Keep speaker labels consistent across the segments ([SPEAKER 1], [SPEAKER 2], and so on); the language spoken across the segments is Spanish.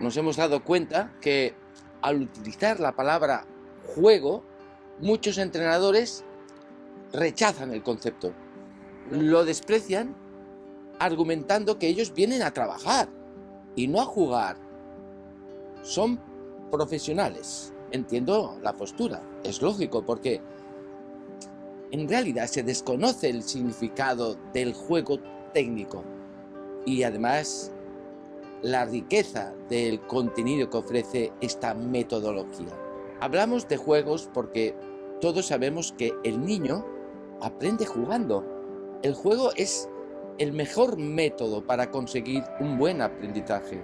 [SPEAKER 1] nos hemos dado cuenta que al utilizar la palabra juego, muchos entrenadores rechazan el concepto, lo desprecian argumentando que ellos vienen a trabajar y no a jugar. Son profesionales. Entiendo la postura, es lógico, porque en realidad se desconoce el significado del juego técnico y además la riqueza del contenido que ofrece esta metodología. Hablamos de juegos porque todos sabemos que el niño aprende jugando. El juego es el mejor método para conseguir un buen aprendizaje.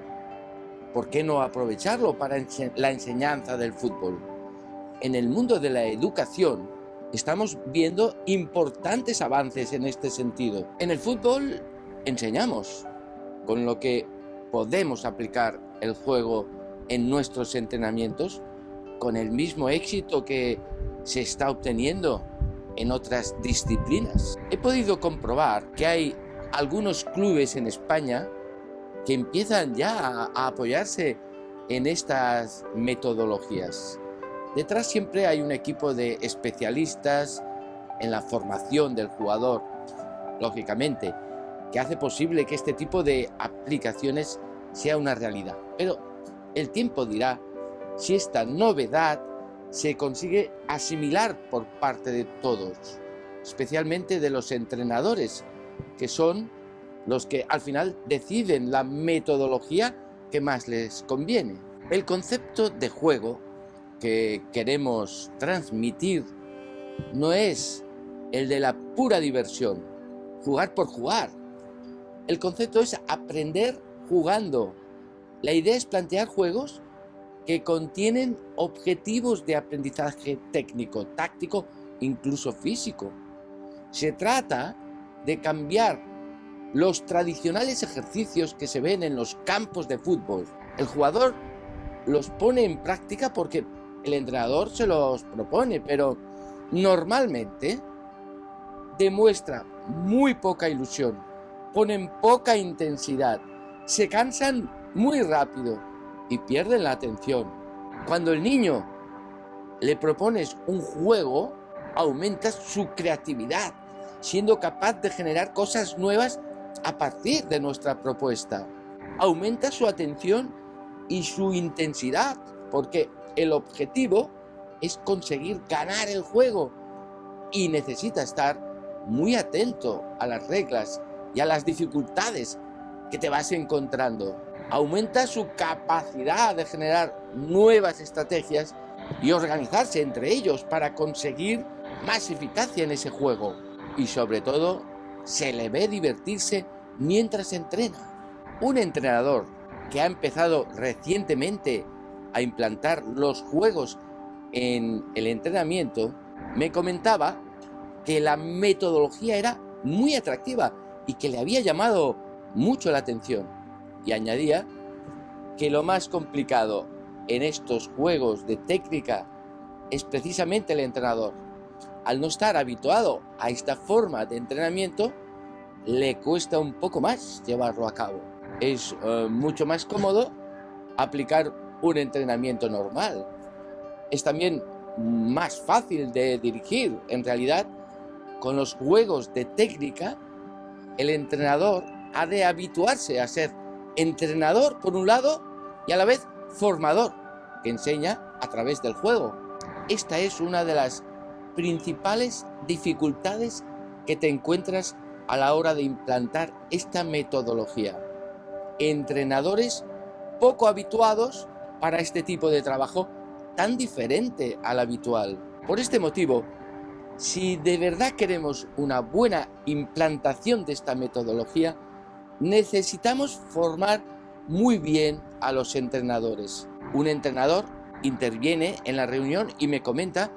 [SPEAKER 1] ¿Por qué no aprovecharlo para la enseñanza del fútbol? En el mundo de la educación estamos viendo importantes avances en este sentido. En el fútbol enseñamos, con lo que podemos aplicar el juego en nuestros entrenamientos con el mismo éxito que se está obteniendo en otras disciplinas. He podido comprobar que hay algunos clubes en España que empiezan ya a apoyarse en estas metodologías. Detrás siempre hay un equipo de especialistas en la formación del jugador, lógicamente, que hace posible que este tipo de aplicaciones sea una realidad. Pero el tiempo dirá si esta novedad se consigue asimilar por parte de todos, especialmente de los entrenadores, que son los que al final deciden la metodología que más les conviene. El concepto de juego que queremos transmitir no es el de la pura diversión, jugar por jugar. El concepto es aprender jugando. La idea es plantear juegos que contienen objetivos de aprendizaje técnico, táctico, incluso físico. Se trata de cambiar los tradicionales ejercicios que se ven en los campos de fútbol. El jugador los pone en práctica porque el entrenador se los propone, pero normalmente demuestra muy poca ilusión, ponen poca intensidad, se cansan muy rápido y pierden la atención. Cuando el niño le propones un juego, aumentas su creatividad, siendo capaz de generar cosas nuevas a partir de nuestra propuesta. Aumenta su atención y su intensidad, porque el objetivo es conseguir ganar el juego y necesita estar muy atento a las reglas y a las dificultades que te vas encontrando. Aumenta su capacidad de generar nuevas estrategias y organizarse entre ellos para conseguir más eficacia en ese juego. Y sobre todo, se le ve divertirse mientras entrena. Un entrenador que ha empezado recientemente a implantar los juegos en el entrenamiento me comentaba que la metodología era muy atractiva y que le había llamado mucho la atención. Y añadía que lo más complicado en estos juegos de técnica es precisamente el entrenador. Al no estar habituado a esta forma de entrenamiento, le cuesta un poco más llevarlo a cabo. Es mucho más cómodo aplicar un entrenamiento normal. Es también más fácil de dirigir. En realidad, con los juegos de técnica, el entrenador ha de habituarse a ser entrenador por un lado y a la vez formador, que enseña a través del juego. Esta es una de las principales dificultades que te encuentras a la hora de implantar esta metodología. Entrenadores poco habituados para este tipo de trabajo tan diferente al habitual. Por este motivo, si de verdad queremos una buena implantación de esta metodología, necesitamos formar muy bien a los entrenadores. Un entrenador interviene en la reunión y me comenta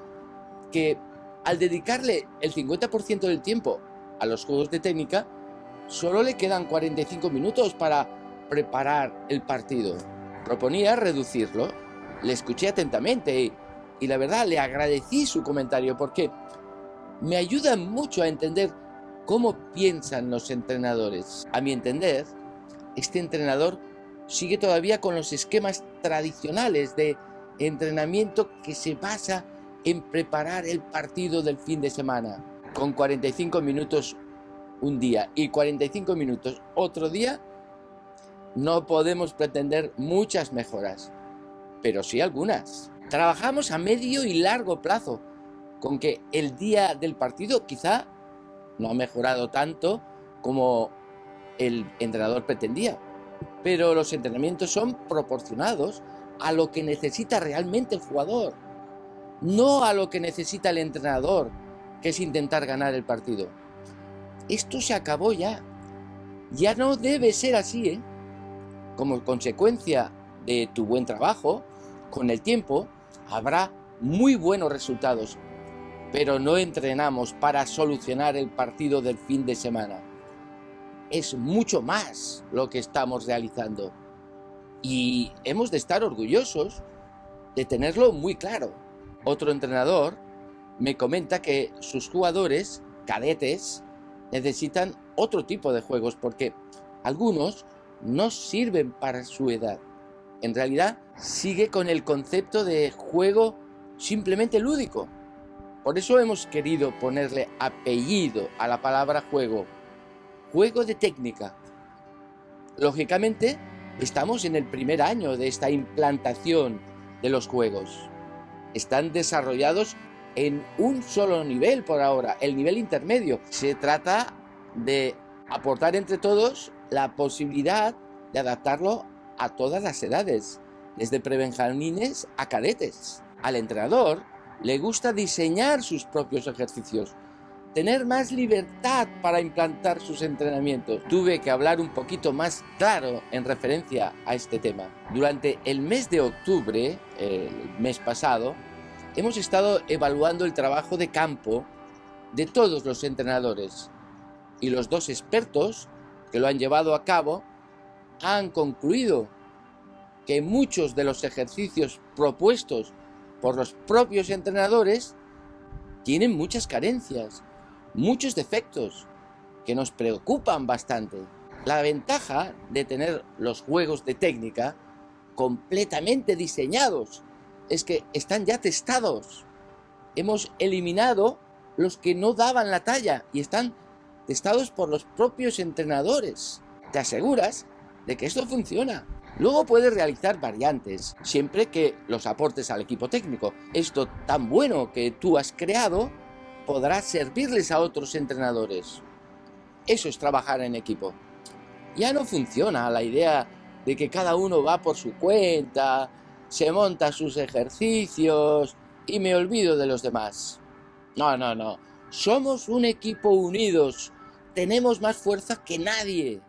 [SPEAKER 1] que al dedicarle el 50% del tiempo a los juegos de técnica, solo le quedan 45 minutos para preparar el partido. Proponía reducirlo. Le escuché atentamente y la verdad le agradecí su comentario porque me ayuda mucho a entender cómo piensan los entrenadores. A mi entender, este entrenador sigue todavía con los esquemas tradicionales de entrenamiento que se basa en preparar el partido del fin de semana, con 45 minutos un día y 45 minutos otro día. No podemos pretender muchas mejoras, pero sí algunas. Trabajamos a medio y largo plazo, con que el día del partido quizá no ha mejorado tanto como el entrenador pretendía, pero los entrenamientos son proporcionados a lo que necesita realmente el jugador, no a lo que necesita el entrenador, que es intentar ganar el partido. Esto se acabó ya. Ya no debe ser así, ¿eh? Como consecuencia de tu buen trabajo, con el tiempo habrá muy buenos resultados, pero no entrenamos para solucionar el partido del fin de semana. Es mucho más lo que estamos realizando y hemos de estar orgullosos de tenerlo muy claro. Otro entrenador me comenta que sus jugadores cadetes necesitan otro tipo de juegos porque algunos no sirven para su edad. En realidad sigue con el concepto de juego simplemente lúdico. Por eso hemos querido ponerle apellido a la palabra juego. Juego de técnica. Lógicamente, estamos en el primer año de esta implantación de los juegos. Están desarrollados en un solo nivel por ahora, el nivel intermedio. Se trata de aportar entre todos la posibilidad de adaptarlo a todas las edades, desde prebenjamines a cadetes. Al entrenador le gusta diseñar sus propios ejercicios, tener más libertad para implantar sus entrenamientos. Tuve que hablar un poquito más claro en referencia a este tema. Durante el mes de octubre, el mes pasado, hemos estado evaluando el trabajo de campo de todos los entrenadores y los dos expertos que lo han llevado a cabo han concluido que muchos de los ejercicios propuestos por los propios entrenadores tienen muchas carencias, muchos defectos que nos preocupan bastante. La ventaja de tener los juegos de técnica completamente diseñados es que están ya testados. Hemos eliminado los que no daban la talla y están testados por los propios entrenadores. Te aseguras de que esto funciona. Luego puedes realizar variantes, siempre que los aportes al equipo técnico. Esto tan bueno que tú has creado podrá servirles a otros entrenadores. Eso es trabajar en equipo. Ya no funciona la idea de que cada uno va por su cuenta, se monta sus ejercicios y me olvido de los demás. No. Somos un equipo unidos. Tenemos más fuerza que nadie.